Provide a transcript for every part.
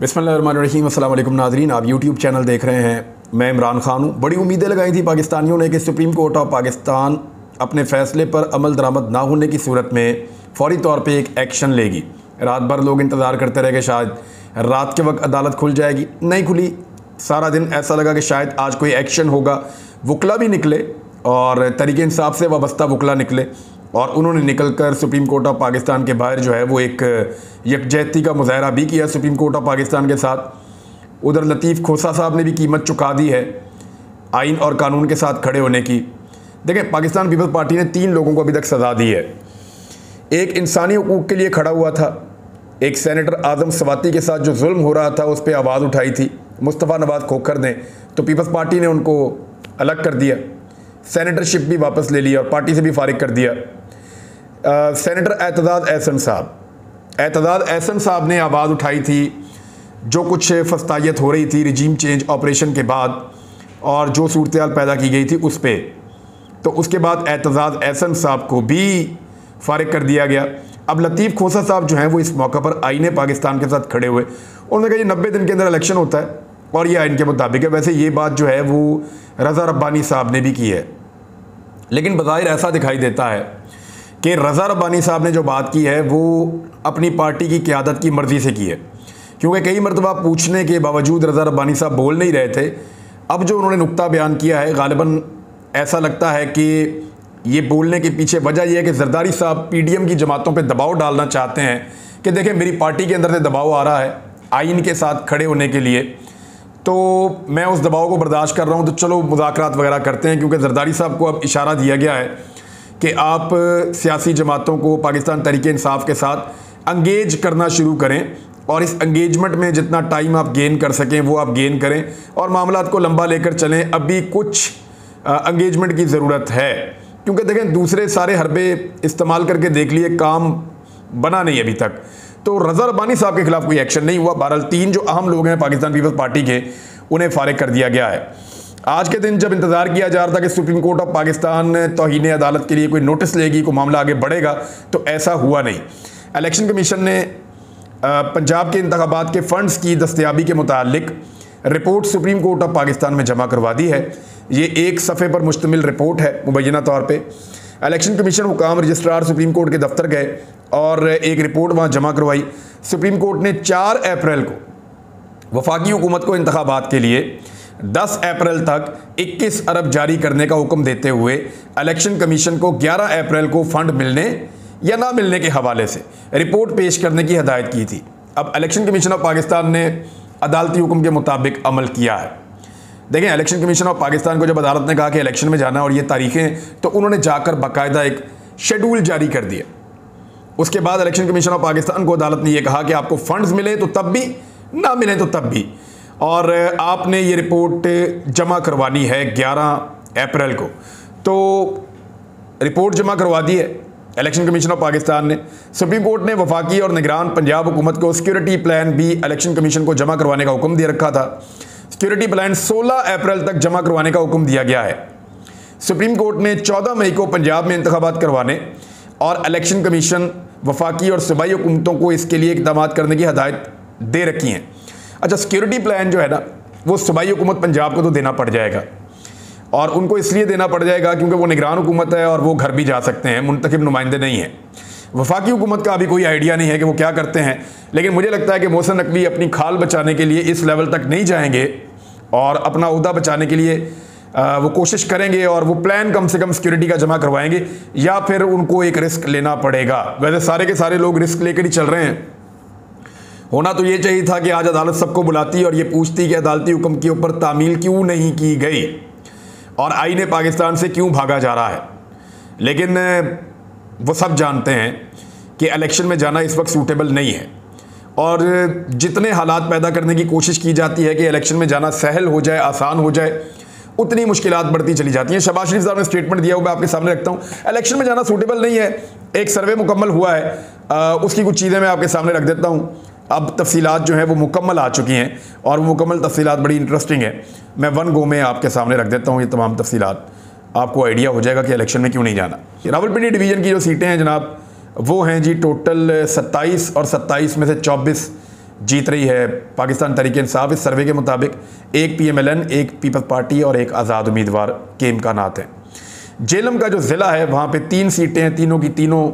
बिस्मिल्लाहिर्रहमानिर्रहीम। अस्सलाम वालेकुम नाज़रीन, आप यूट्यूब चैनल देख रहे हैं। मैं इमरान खान हूँ। बड़ी उम्मीदें लगाई थी पाकिस्तानियों ने कि सुप्रीम कोर्ट ऑफ पाकिस्तान अपने फ़ैसले पर अमल दरामद ना होने की सूरत में फ़ौरी तौर पे एक एक्शन लेगी। रात भर लोग इंतज़ार करते रहे कि शायद रात के वक्त अदालत खुल जाएगी, नहीं खुली। सारा दिन ऐसा लगा कि शायद आज कोई एक्शन होगा। वकला भी निकले और तरीके इंसाफ से वाबस्ता वकला निकले और उन्होंने निकलकर सुप्रीम कोर्ट ऑफ पाकिस्तान के बाहर जो है वो एक यकजहती का मुजाहरा भी किया सुप्रीम कोर्ट ऑफ पाकिस्तान के साथ। उधर लतीफ़ खोसा साहब ने भी कीमत चुका दी है आइन और कानून के साथ खड़े होने की। देखें, पाकिस्तान पीपल्स पार्टी ने 3 लोगों को अभी तक सज़ा दी है। एक इंसानी हकूक़ के लिए खड़ा हुआ था, एक सेनेटर आज़म स्वाति के साथ जो जुल्म हो रहा था उस पर आवाज़ उठाई थी, मुस्तफ़ा नवाज़ खोखर ने, तो पीपल्स पार्टी ने उनको अलग कर दिया, सेनेटरशिप भी वापस ले लिया और पार्टी से भी फारिग कर दिया। सेनेटर एतजाज़ एहसन साहब ने आवाज़ उठाई थी जो कुछ फस्तायत हो रही थी रजीम चेंज ऑपरेशन के बाद और जो सूरत हाल पैदा की गई थी उस पर, तो उसके बाद एतजाज़ एहसन साहब को भी फारिग कर दिया गया। अब लतीफ़ खोसा साहब जो हैं वो इस मौका पर आईने पाकिस्तान के साथ खड़े हुए, उन्होंने कहा ये 90 दिन के अंदर इलेक्शन होता है और ये आइन के मुताबिक है। वैसे ये बात जो है वो रज़ा रब्बानी साहब ने भी की है, लेकिन बज़ाहिर ऐसा दिखाई देता है कि रज़ा रब्बानी साहब ने जो बात की है वो अपनी पार्टी की क़यादत की मर्ज़ी से की है, क्योंकि कई मरतबा पूछने के बावजूद रज़ा रब्बानी साहब बोल नहीं रहे थे। अब जो उन्होंने नुक्ता बयान किया है, गालिबन ऐसा लगता है कि ये बोलने के पीछे वजह यह है कि जरदारी साहब PDM की जमातों पे दबाव डालना चाहते हैं कि देखें मेरी पार्टी के अंदर से दबाव आ रहा है आइन के साथ खड़े होने के लिए, तो मैं उस दबाव को बर्दाश्त कर रहा हूँ, तो चलो मुज़ाकरात वगैरह करते हैं। क्योंकि जरदारी साहब को अब इशारा दिया गया है कि आप सियासी जमातों को पाकिस्तान तहरीक इंसाफ के साथ अंगेज करना शुरू करें और इस अंगेजमेंट में जितना टाइम आप गेन कर सकें वो आप गेन करें और मामलात को लंबा लेकर चलें। अभी कुछ अंगेजमेंट की ज़रूरत है, क्योंकि देखें दूसरे सारे हरबे इस्तेमाल करके देख लिए, काम बना नहीं अभी तक। तो रज़ा रब्बानी साहब के खिलाफ कोई एक्शन नहीं हुआ। बहरहाल 3 जो अहम लोग हैं पाकिस्तान पीपल्स पार्टी के, उन्हें फारिग कर दिया गया है। आज के दिन जब इंतज़ार किया जा रहा था कि सुप्रीम कोर्ट ऑफ पाकिस्तान तौहीन अदालत के लिए कोई नोटिस लेगी, कोई मामला आगे बढ़ेगा, तो ऐसा हुआ नहीं। इलेक्शन कमीशन ने पंजाब के इंतखाबात के फ़ंड्स की दस्तयाबी के मुतालिक report supreme court of Pakistan में जमा करवा दी है। ये 1 सफ़े पर मुश्तमिल रिपोर्ट है मुबैना तौर पर। इलेक्शन कमीशन हुकाम रजिस्ट्रार सुप्रीम कोर्ट के दफ्तर गए और एक रिपोर्ट वहाँ जमा करवाई। सुप्रीम कोर्ट ने 4 अप्रैल को वफाकी हुकूमत को इंतखाबात के लिए 10 अप्रैल तक 21 अरब जारी करने का हुक्म देते हुए इलेक्शन कमीशन को 11 अप्रैल को फ़ंड मिलने या ना मिलने के हवाले से रिपोर्ट पेश करने की हदायत की थी। अब इलेक्शन कमीशन ऑफ पाकिस्तान ने अदालती हुक्म के मुताबिक अमल किया है। देखें, इलेक्शन कमीशन ऑफ पाकिस्तान को जब अदालत ने कहा कि इलेक्शन में जाना और ये तारीखें, तो उन्होंने जाकर बाकायदा एक शेड्यूल जारी कर दिया। उसके बाद इलेक्शन कमीशन ऑफ पाकिस्तान को अदालत ने यह कहा कि आपको फंड्स मिले तो तब भी, ना मिले तो तब भी, और आपने ये रिपोर्ट जमा करवानी है 11 अप्रैल को। तो रिपोर्ट जमा करवा दी है इलेक्शन कमीशन ऑफ पाकिस्तान ने। सुप्रीम कोर्ट ने वफाकी और निगरान पंजाब हुकूमत को सिक्योरिटी प्लान भी इलेक्शन कमीशन को जमा करवाने का हुक्म दे रखा था। सिक्योरिटी प्लान 16 अप्रैल तक जमा करवाने का हुक्म दिया गया है। सुप्रीम कोर्ट ने 14 मई को पंजाब में इंतखाबात करवाने और इलेक्शन कमीशन वफाकी और सूबाई हुकूमतों को इसके लिए इक़दाम करने की हदायत दे रखी हैं। अच्छा, सिक्योरिटी प्लान जो है ना वो सूबाई हुकूमत पंजाब को तो देना पड़ जाएगा, और उनको इसलिए देना पड़ जाएगा क्योंकि वो निगरान हुकूमत है और वो घर भी जा सकते हैं, मुंतखब नुमाइंदे नहीं हैं। वफाकी हुकूमत का अभी कोई आइडिया नहीं है कि वो क्या करते हैं, लेकिन मुझे लगता है कि मोहसिन नकवी अपनी खाल बचाने के लिए इस लेवल तक नहीं जाएंगे और अपना ओहदा बचाने के लिए वो कोशिश करेंगे और वो प्लान कम से कम सिक्योरिटी का जमा करवाएंगे, या फिर उनको एक रिस्क लेना पड़ेगा। वैसे सारे के सारे लोग रिस्क लेकर ही चल रहे हैं। होना तो ये चाहिए था कि आज अदालत सबको बुलाती और ये पूछती कि अदालती हुक्म के ऊपर तामील क्यों नहीं की गई और आईने पाकिस्तान से क्यों भागा जा रहा है। लेकिन वो सब जानते हैं कि इलेक्शन में जाना इस वक्त सूटेबल नहीं है, और जितने हालात पैदा करने की कोशिश की जाती है कि इलेक्शन में जाना सहल हो जाए, आसान हो जाए, उतनी मुश्किलात बढ़ती चली जाती हैं। शहबाज शरीफ साहब ने स्टेटमेंट दिया हुआ, मैं आपके सामने रखता हूँ। इलेक्शन में जाना सूटेबल नहीं है, एक सर्वे मुकम्मल हुआ है, उसकी कुछ चीज़ें मैं आपके सामने रख देता हूँ। अब तफसीलात जो है वो मुकम्मल आ चुकी हैं और वो मुकम्मल तफसीलात बड़ी इंटरेस्टिंग है। मैं 1 गो में आपके सामने रख देता हूँ ये तमाम तफसीलात, आपको आइडिया हो जाएगा कि इलेक्शन में क्यों नहीं जाना। रावलपिंडी डिवीज़न की जो सीटें हैं जनाब, वो हैं जी टोटल 27 और 27 में से 24 जीत रही है पाकिस्तान तहरीक इंसाफ। इस सर्वे के मुताबिक एक PMLN, एक पीपल्स पार्टी और एक आज़ाद उम्मीदवार के इम्कानात हैं। जेलम का जो ज़िला है वहाँ पे 3 सीटें हैं, तीनों की तीनों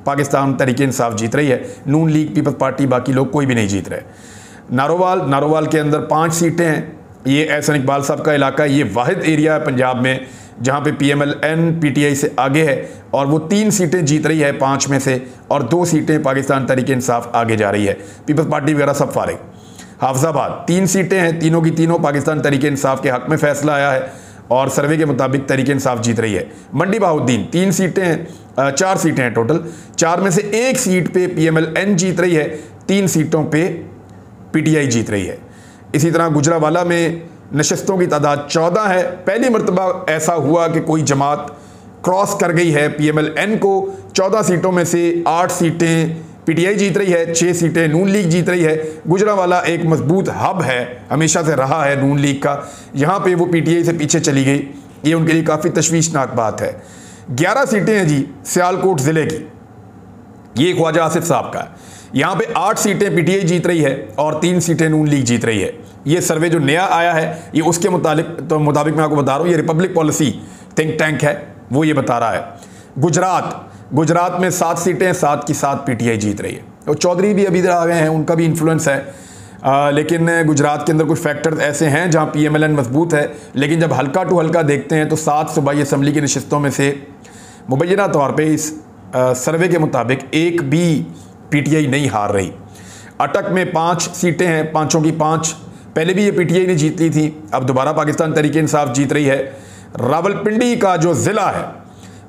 पाकिस्तान तहरीक इंसाफ जीत रही है। नून लीग, पीपल्स पार्टी, बाकी लोग कोई भी नहीं जीत रहे। नारोवाल के अंदर 5 सीटें हैं। ये एहसन इकबाल साहब का इलाका है। ये वाहिद एरिया है पंजाब में जहाँ पे PMLN PTI से आगे है और वो 3 सीटें जीत रही है 5 में से, और 2 सीटें पाकिस्तान तहरीक इंसाफ आगे जा रही है। पीपल्स पार्टी वगैरह सब फारिग। हाफजाबाद 3 सीटें हैं, तीनों की तीनों पाकिस्तान तहरीक इंसाफ के हक़ में फैसला आया है और सर्वे के मुताबिक तहरीक इंसाफ जीत रही है। मंडी बहाउद्दीन 3 सीटें हैं, 4 सीटें हैं टोटल। 4 में से 1 सीट पे PMLN जीत रही है, 3 सीटों पे PTI जीत रही है। इसी तरह गुजरावाला में नशस्तों की तादाद 14 है। पहली मरतबा ऐसा हुआ कि कोई जमात क्रॉस कर गई है PMLN को। 14 सीटों में से 8 सीटें PTI जीत रही है, 6 सीटें नून लीग जीत रही है। गुजरावाला एक मजबूत हब है, हमेशा से रहा है नून लीग का। यहाँ पे वो PTI से पीछे चली गई, ये उनके लिए काफ़ी तशवीशनाक बात है। 11 सीटें हैं जी सियालकोट ज़िले की, ये ख्वाजा आसिफ साहब का है। यहाँ पे 8 सीटें PTI जीत रही है और 3 सीटें नून लीग जीत रही है। ये सर्वे जो नया आया है ये उसके मुताबिक मैं आपको बता रहा हूँ, ये रिपब्लिक पॉलिसी थिंक टैंक है, वो ये बता रहा है। गुजरात में 7 सीटें, 7 की 7 PTI जीत रही है। और चौधरी भी अभी इधर आ गए हैं, उनका भी इन्फ्लुएंस है। लेकिन गुजरात के अंदर कुछ फैक्टर्स ऐसे हैं जहाँ PMLN मजबूत है, लेकिन जब हल्का टू हल्का देखते हैं तो 7 सूबाई असम्बली की नशिस्तों में से मुबैना तौर पर इस सर्वे के मुताबिक एक भी PTI नहीं हार रही। अटक में 5 सीटें हैं, 5 की 5 पहले भी ये PTI ने जीत ली थी, अब दोबारा पाकिस्तान तहरीक इंसाफ जीत रही है। रावलपिंडी का जो ज़िला है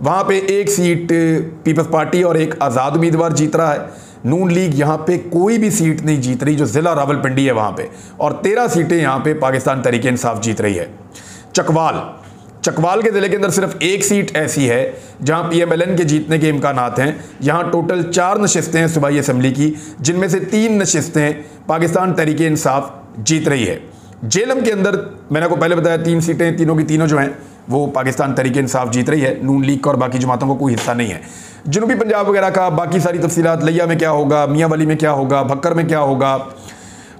वहाँ पे 1 सीट पीपल्स पार्टी और एक आज़ाद उम्मीदवार जीत रहा है। नून लीग यहाँ पे कोई भी सीट नहीं जीत रही, जो ज़िला रावलपिंडी है वहाँ पे, और 13 सीटें यहाँ पे पाकिस्तान तहरीक इंसाफ जीत रही है। चकवाल के ज़िले के अंदर सिर्फ 1 सीट ऐसी है जहाँ PMLN के जीतने के इम्कानात हैं। यहाँ टोटल 4 नशिस्तें हैं सूबाई असम्बली की, जिनमें से 3 नशिस्तें पाकिस्तान तहरीक इंसाफ जीत रही है। जेलम के अंदर मैंने आपको पहले बताया 3 सीटें, तीनों की तीनों जो हैं वो पाकिस्तान तहरीक इंसाफ जीत रही है। नून लीग का और बाकी जमातों को कोई हिस्सा नहीं है। जनूबी पंजाब वगैरह का बाकी सारी तफसीलात, लिया में क्या होगा, मियाँ वाली में क्या होगा, भक्कर में क्या होगा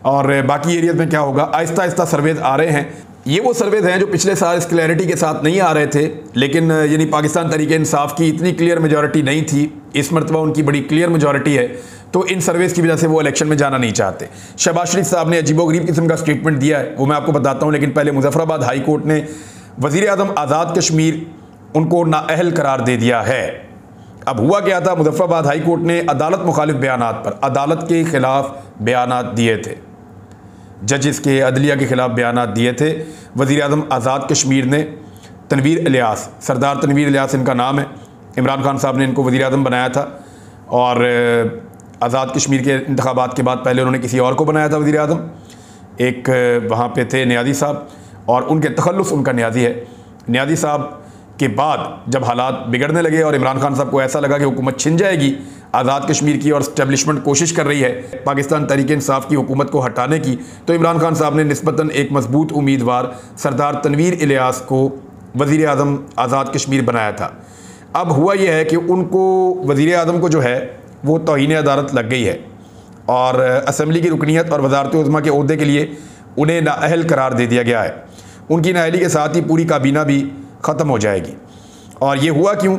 और बाकी एरियाज में क्या होगा, आहिस्ता आहिस्ता सर्वेज आ रहे हैं। ये वो सर्वेज हैं जो पिछले साल इस क्लैरिटी के साथ नहीं आ रहे थे, लेकिन यानी पाकिस्तान तहरीक इंसाफ की इतनी क्लियर मेजॉरिटी नहीं थी। इस मरतबा उनकी बड़ी क्लियर मेजॉरिटी है, तो इन सर्वेज की वजह से वो इलेक्शन में जाना नहीं चाहते। शहबाज शरीफ साहब ने अजीबोगरीब किस्म का स्टेटमेंट दिया है, वो मैं आपको बताता हूँ। लेकिन पहले मुजफ्फराबाद हाई कोर्ट ने वज़ीर आज़म आज़ाद कश्मीर उनको नाअहल करार दे दिया है। अब हुआ क्या था, मुजफ्फराबाद हाई कोर्ट ने अदालत मुखालिफ बयानात पर अदालत के ख़िलाफ़ बयानात दिए थे, जजेस के, अदलिया के ख़िलाफ़ बयानात दिए थे। वज़ीर आज़म आज़ाद कश्मीर ने तनवीर इलियास, सरदार तनवीर इलियास इनका नाम है, इमरान खान साहब ने इनको वज़ीर आज़म बनाया था और आज़ाद कश्मीर के इंतखाबात के बाद पहले उन्होंने किसी और को बनाया था वज़ीर आज़म। एक वहाँ पे थे न्याजी साहब और उनके तखल्लुस उनका न्याजी है। न्याजी साहब के बाद जब हालात बिगड़ने लगे और इमरान खान साहब को ऐसा लगा कि हुकूमत छिन जाएगी आज़ाद कश्मीर की और इस्टेब्लिशमेंट कोशिश कर रही है पाकिस्तान तहरीक इंसाफ की हुकूमत को हटाने की, तो इमरान खान साहब ने निस्बतन एक मजबूत उम्मीदवार सरदार तनवीर इलियास को वज़ीर आज़म आज़ाद कश्मीर बनाया था। अब हुआ यह है कि उनको वज़ीर आज़म को जो है वो तौहीन अदालत लग गई है और असम्बली की रुकनीत और वज़ारत उज़्मा के ओहदे के लिए उन्हें नाअहल करार दे दिया गया है। उनकी नाअहली के साथ ही पूरी काबीना भी ख़त्म हो जाएगी। और ये हुआ क्यों?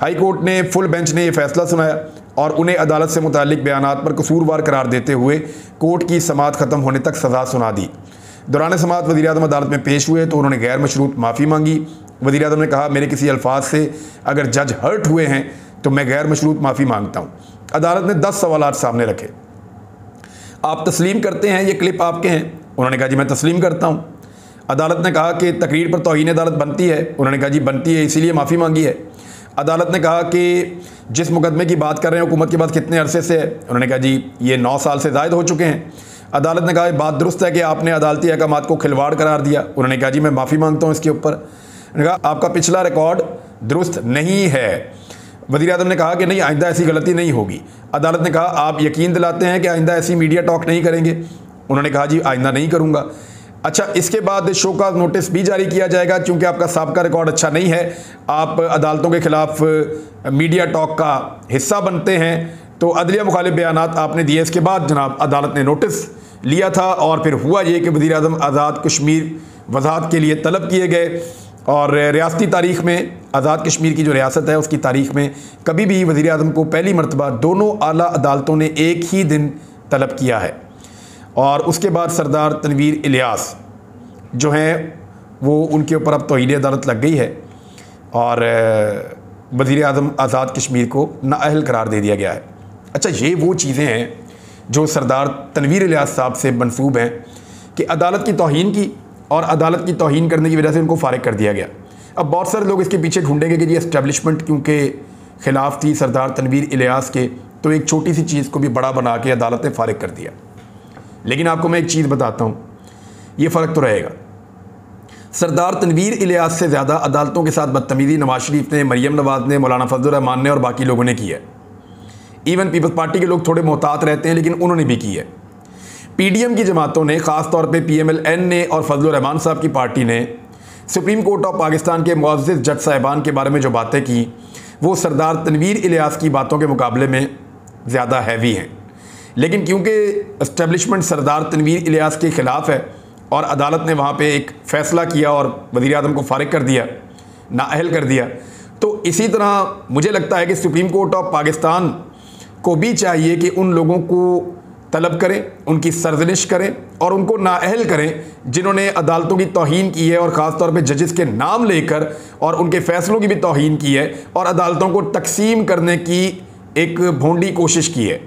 हाई कोर्ट ने, फुल बेंच ने ये फ़ैसला सुनाया और उन्हें अदालत से मुतालिक बयानात पर कसूरवार करार देते हुए कोर्ट की समाअत ख़त्म होने तक सज़ा सुना दी। दौरान समाअत वज़ीर आज़म अदालत में पेश हुए तो उन्होंने गैर मशरूत माफ़ी मांगी। वज़ीर आज़म ने कहा, मेरे किसी अल्फाज से अगर जज हर्ट हुए हैं तो मैं गैर मशरूत माफ़ी मांगता हूँ। अदालत ने 10 सवालात सामने रखे। आप तस्लीम करते हैं ये क्लिप आपके हैं? उन्होंने कहा जी मैं तस्लीम करता हूँ। अदालत ने कहा कि तकरीर पर तौहीन अदालत बनती है? उन्होंने कहा जी बनती है, इसीलिए माफ़ी मांगी है। अदालत ने कहा कि जिस मुकदमे की बात कर रहे हैं हुकूमत के पास कितने अरसे से है? उन्होंने कहा जी ये 9 साल से ज़ायद हो चुके हैं। अदालत ने कहा बात दुरुस्त है कि आपने अदालती अहकामात को खिलवाड़ करार दिया। उन्होंने कहा जी मैं माफ़ी मांगता हूँ इसके ऊपर। उन्होंने कहा आपका पिछला रिकॉर्ड दुरुस्त नहीं है। वज़ीर आज़म ने कहा कि नहीं, आइंदा ऐसी गलती नहीं होगी। अदालत ने कहा आप यकीन दिलाते हैं कि आइंदा ऐसी मीडिया टॉक नहीं करेंगे? उन्होंने कहा जी आइंदा नहीं करूँगा। अच्छा, इसके बाद शोकाज नोटिस भी जारी किया जाएगा क्योंकि आपका साबका रिकॉर्ड अच्छा नहीं है, आप अदालतों के ख़िलाफ़ मीडिया टॉक का हिस्सा बनते हैं, तो अदलिया मुखालिफ बयानात आपने दिए। इसके बाद जनाब अदालत ने नोटिस लिया था और फिर हुआ ये कि वज़ीर आज़म आज़ाद कश्मीर वज़ाहत के लिए तलब किए गए। और रियासती तारीख़ में आज़ाद कश्मीर की जो रियासत है उसकी तारीख़ में कभी भी वज़ीर आज़म को पहली मरतबा दोनों आला अदालतों ने एक ही दिन तलब किया है। और उसके बाद सरदार तनवीर इलियास जो हैं वो उनके ऊपर अब तौहीन अदालत लग गई है और वज़ीर आज़म आज़ाद कश्मीर को नाअहल करार दे दिया गया है। अच्छा, ये वो चीज़ें हैं जो सरदार तनवीर इलियास साहब से मंसूब हैं कि अदालत की तौहीन की और अदालत की तौहीन करने की वजह से उनको फ़ारिग कर दिया गया। अब बहुत सारे लोग इसके पीछे ढूंढेंगे कि ये एस्टेब्लिशमेंट क्योंकि ख़िलाफ़ थी सरदार तनवीर इलियास के, तो एक छोटी सी चीज़ को भी बड़ा बना के अदालत ने फ़ारिग कर दिया। लेकिन आपको मैं एक चीज़ बताता हूँ, ये फ़र्क तो रहेगा। सरदार तनवीर इलियास से ज़्यादा अदालतों के साथ बदतमीज़ी नवाज शरीफ ने, मरीम नवाज़ ने, मौलाना फजलुर रहमान ने और बाकी लोगों ने की है। इवन पीपल्स पार्टी के लोग थोड़े मोहतात रहते हैं, लेकिन उन्होंने भी की है। पीडीएम की जमातों ने, ख़ास तौर पे पीएमएलएन ने और फजलुर रहमान साहब की पार्टी ने सुप्रीम कोर्ट ऑफ पाकिस्तान के मुअज़्ज़ज़ जज साहिबान के बारे में जो बातें की वो सरदार तनवीर इलियास की बातों के मुकाबले में ज़्यादा हैवी हैं। लेकिन क्योंकि इस्टेब्लिशमेंट सरदार तनवीर इलियास के ख़िलाफ़ है और अदालत ने वहाँ पर एक फ़ैसला किया और वज़ीर आज़म को फ़ारिग कर दिया, नाअहल कर दिया, तो इसी तरह मुझे लगता है कि सुप्रीम कोर्ट ऑफ पाकिस्तान को भी चाहिए कि उन लोगों को तलब करें, उनकी सरजनिश करें और उनको नाअहल करें जिन्होंने अदालतों की तौहीन की है और ख़ास तौर पे जजेस के नाम लेकर और उनके फ़ैसलों की भी तौहीन की है और अदालतों को तकसीम करने की एक भोंडी कोशिश की है।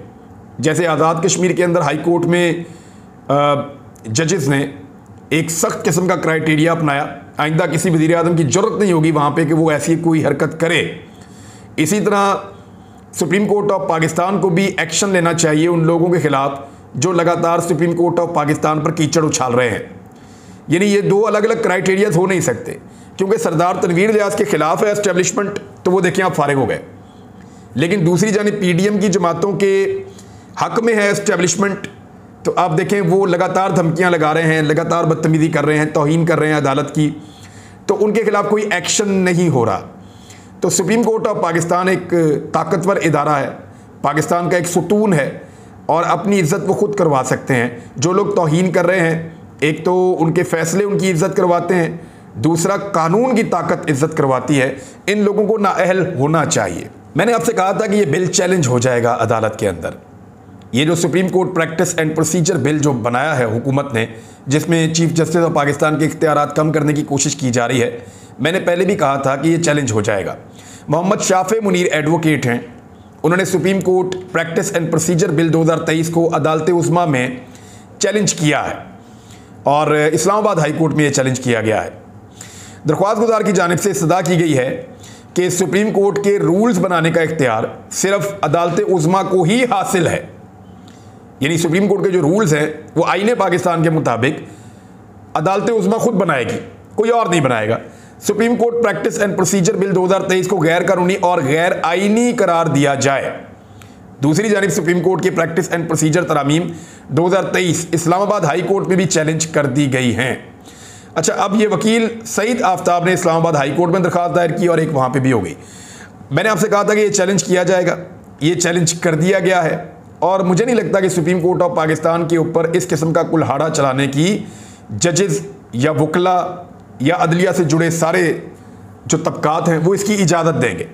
जैसे आज़ाद कश्मीर के अंदर हाई कोर्ट में जजेस ने एक सख्त किस्म का क्राइटेरिया अपनाया, आइंदा किसी वज़ीर आज़म की ज़रूरत नहीं होगी वहाँ पर कि वो ऐसी कोई हरकत करे। इसी तरह सुप्रीम कोर्ट ऑफ पाकिस्तान को भी एक्शन लेना चाहिए उन लोगों के ख़िलाफ़ जो लगातार सुप्रीम कोर्ट ऑफ पाकिस्तान पर कीचड़ उछाल रहे हैं। यानी ये दो अलग अलग क्राइटेरियाज हो नहीं सकते, क्योंकि सरदार तनवीर इलियास के ख़िलाफ़ है एस्टेब्लिशमेंट, तो वो देखें आप फ़ारिग हो गए। लेकिन दूसरी जानिब पीडीएम की जमातों के हक़ में है एस्टेब्लिशमेंट, तो आप देखें वो लगातार धमकियाँ लगा रहे हैं, लगातार बदतमीज़ी कर रहे हैं, तौहीन कर रहे हैं अदालत की, तो उनके ख़िलाफ़ कोई एक्शन नहीं हो रहा। तो सुप्रीम कोर्ट ऑफ पाकिस्तान एक ताकतवर इदारा है, पाकिस्तान का एक सुतून है और अपनी इज़्ज़त वो खुद करवा सकते हैं। जो लोग तौहीन कर रहे हैं, एक तो उनके फ़ैसले उनकी इज़्ज़त करवाते हैं, दूसरा कानून की ताकत इज़्ज़त करवाती है। इन लोगों को नाअहल होना चाहिए। मैंने आपसे कहा था कि ये बिल चैलेंज हो जाएगा अदालत के अंदर। ये जो supreme court practice and procedure bill जो बनाया है हुकूमत ने, जिसमें चीफ जस्टिस ऑफ पाकिस्तान के इख्तियारात कम करने की कोशिश की जा रही है, मैंने पहले भी कहा था कि ये चैलेंज हो जाएगा। मोहम्मद शाफ़े मुनीर एडवोकेट हैं, उन्होंने supreme court practice and procedure bill 2023 को अदालत उज़्मा में चैलेंज किया है और इस्लामाबाद हाई कोर्ट में ये चैलेंज किया गया है। दरख्वास्त गुजार की जानिब से इस्तदा की गई है कि सुप्रीम कोर्ट के रूल्स बनाने का इख्तियार सिर्फ अदालत उज़्मा को ही हासिल है। यानी सुप्रीम कोर्ट के जो रूल्स हैं वो आईने पाकिस्तान के मुताबिक अदालत उज़्मा खुद बनाएगी, कोई और नहीं बनाएगा। Supreme court practice and procedure bill 2023 को गैर कानूनी और गैर आईनी करार दिया जाए। दूसरी जानिब सुप्रीम कोर्ट की प्रैक्टिस एंड प्रोसीजर तरामीम 2023 इस्लामाबाद हाई कोर्ट में भी चैलेंज कर दी गई हैं। अच्छा, अब ये वकील सईद आफ्ताब ने इस्लामाबाद हाई कोर्ट में दरख्वास्त दायर की और एक वहाँ पे भी हो गई। मैंने आपसे कहा था कि ये चैलेंज किया जाएगा, ये चैलेंज कर दिया गया है और मुझे नहीं लगता कि सुप्रीम कोर्ट ऑफ पाकिस्तान के ऊपर इस किस्म का कुल्हाड़ा चलाने की जजेस या वकला या अदलिया से जुड़े सारे जो तबकात हैं वो इसकी इजाज़त देंगे,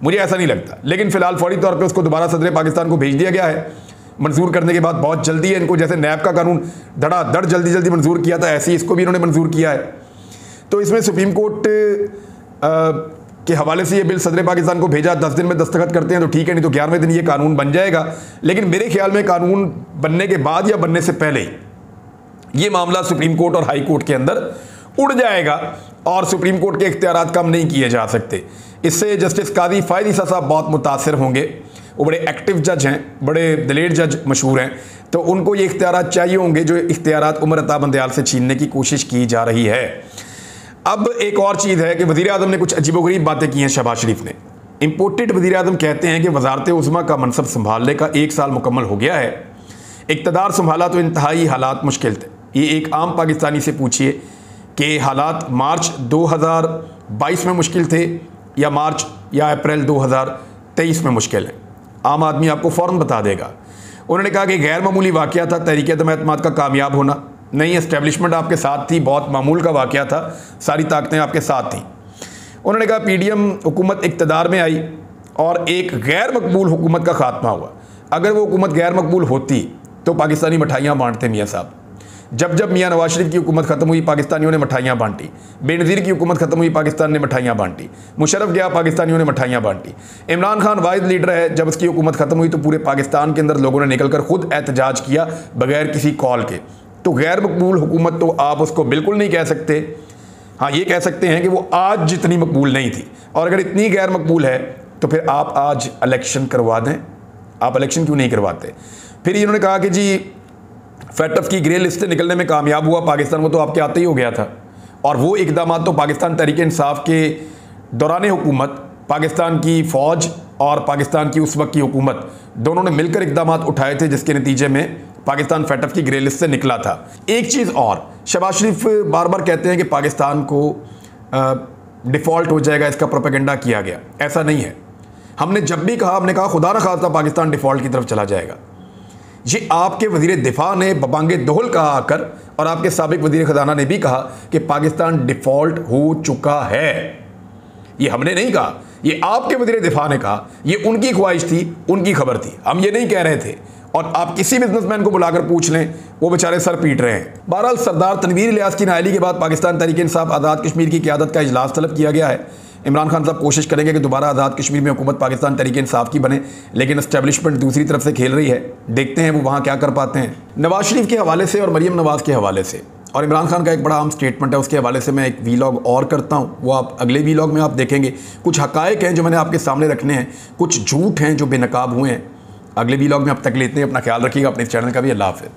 मुझे ऐसा नहीं लगता। लेकिन फ़िलहाल फौरी तौर पे उसको दोबारा सदर पाकिस्तान को भेज दिया गया है मंजूर करने के बाद। बहुत जल्दी है इनको, जैसे नैब का कानून धड़ाधड़ जल्दी जल्दी मंजूर किया था, ऐसे ही इसको भी इन्होंने मंजूर किया है। तो इसमें सुप्रीम कोर्ट के हवाले से ये बिल सदर पाकिस्तान को भेजा, 10 दिन में दस्तखत करते हैं तो ठीक है, नहीं तो 11वें दिन ये कानून बन जाएगा। लेकिन मेरे ख्याल में कानून बनने के बाद या बनने से पहले ही ये मामला सुप्रीम कोर्ट और हाई कोर्ट के अंदर उड़ जाएगा और सुप्रीम कोर्ट के इख्तियारात कम नहीं किए जा सकते। इससे जस्टिस काजी फ़ायद ईसा साहब बहुत मुतासिर होंगे। वो बड़े एक्टिव जज हैं, बड़े दिलेर जज मशहूर हैं, तो उनको ये इख्तियारात चाहिए होंगे जो इख्तियारात उमर अता बंदयाल से छीनने की कोशिश की जा रही है। अब एक और चीज़ है कि वज़ीर आज़म ने कुछ अजीबोगरीब बातें की हैं। शहबाज शरीफ ने इम्पोर्टेड वज़ीर आज़म कहते हैं कि वज़ारत उज़्मा का मनसब संभालने का 1 साल मुकम्मल हो गया है, इक़्तिदार संभाला तो इंतहाई हालात मुश्किल थे। ये एक आम पाकिस्तानी से पूछिए कि हालात मार्च 2022 में मुश्किल थे या मार्च या अप्रैल 2023 में मुश्किल है। आम आदमी आपको फ़ौरन बता देगा। उन्होंने कहा कि गैर मामूली वाक़या था तहरीक-ए-एतमाद का कामयाब होना, नहीं एस्टेब्लिशमेंट आपके साथ थी, बहुत मामूल का वाक़या था, सारी ताकतें आपके साथ थीं। उन्होंने कहा PDM हुकूमत इक़्तिदार में आई और एक गैर मकबूल हुकूमत का खात्मा हुआ। अगर वो हुकूमत गैर मकबूल होती तो पाकिस्तानी मिठाइयाँ बांटते मियाँ साहब। जब जब मियाँ नवाज शरीफ की हुकूमत ख़त्म हुई पाकिस्तानियों ने मिठाइयाँ बांटी, बेनज़ीर की हुकूमत ख़त्म हुई पाकिस्तान ने मिठाइयाँ बांटी, मुशर्रफ गया पाकिस्तानियों ने मिठाइयाँ बांटी। इमरान खान वाहिद लीडर है, जब उसकी हुकूमत ख़त्म हुई तो पूरे पाकिस्तान के अंदर लोगों ने निकल कर खुद एहतजाज किया बगैर किसी कॉल के। तो गैर मकबूल हुकूमत तो आप उसको बिल्कुल नहीं कह सकते। हाँ, ये कह सकते हैं कि वो आज जितनी मकबूल नहीं थी, और अगर इतनी गैर मकबूल है तो फिर आप आज इलेक्शन करवा दें। आप इलेक्शन क्यों नहीं करवाते? फिर इन्होंने कहा कि जी FATF की ग्रे लिस्ट से निकलने में कामयाब हुआ पाकिस्तान, वो तो आपके आते ही हो गया था। और वो इकदाम तो पाकिस्तान तहरीक-ए-इंसाफ के दौरान हुकूमत, पाकिस्तान की फ़ौज और पाकिस्तान की उस वक्त की हुकूमत दोनों ने मिलकर इकदाम उठाए थे, जिसके नतीजे में पाकिस्तान FATF की ग्रे लिस्ट से निकला था। एक चीज़ और, शहबाज शरीफ बार बार कहते हैं कि पाकिस्तान को डिफ़ॉल्ट हो जाएगा, इसका प्रोपेगेंडा किया गया। ऐसा नहीं है। हमने जब भी कहा, हमने कहा खुदा न खास्ता पाकिस्तान डिफ़ॉल्ट की तरफ चला जाएगा। ये आपके वज़ीर दिफा ने बबांगे दोहल कहा आकर, और आपके साबिक वज़ीर ख़जाना ने भी कहा कि पाकिस्तान डिफ़ॉल्ट हो चुका है। ये हमने नहीं कहा, ये आपके वज़ीर दिफा ने कहा। ये उनकी ख्वाहिश थी, उनकी खबर थी, हम ये नहीं कह रहे थे। और आप किसी बिजनेसमैन को बुलाकर पूछ लें, वो बेचारे सर पीट रहे हैं। बहरहाल सरदार तनवीर इलियास की नाअहली के बाद पाकिस्तान तहरीक-ए-इंसाफ आज़ाद कश्मीर की क़यादत का इजलास तलब किया गया है। इमरान खान साहब कोशिश करेंगे कि दोबारा आज़ाद कश्मीर में हुकूमत पाकिस्तान तहरीक-ए-इंसाफ की बने, लेकिन एस्टेब्लिशमेंट दूसरी तरफ से खेल रही है। देखते हैं वो वहाँ क्या कर पाते हैं। नवाज शरीफ के हवाले से और मरीम नवाज़ के हवाले से और इमरान खान का एक बड़ा अहम स्टेटमेंट है, उसके हवाले से मैं एक वीलॉग और करता हूँ, वो आप अगले वीलॉग में आप देखेंगे। कुछ हक़ाइक़ हैं जो मैंने आपके सामने रखने हैं, कुछ झूठ हैं जो बेनकाब हुए हैं। अगले वीलॉग में अब तक लेते हैं। अपना ख्याल रखिएगा, अपने चैनल का भी। अल्लाह हाफ़िज़।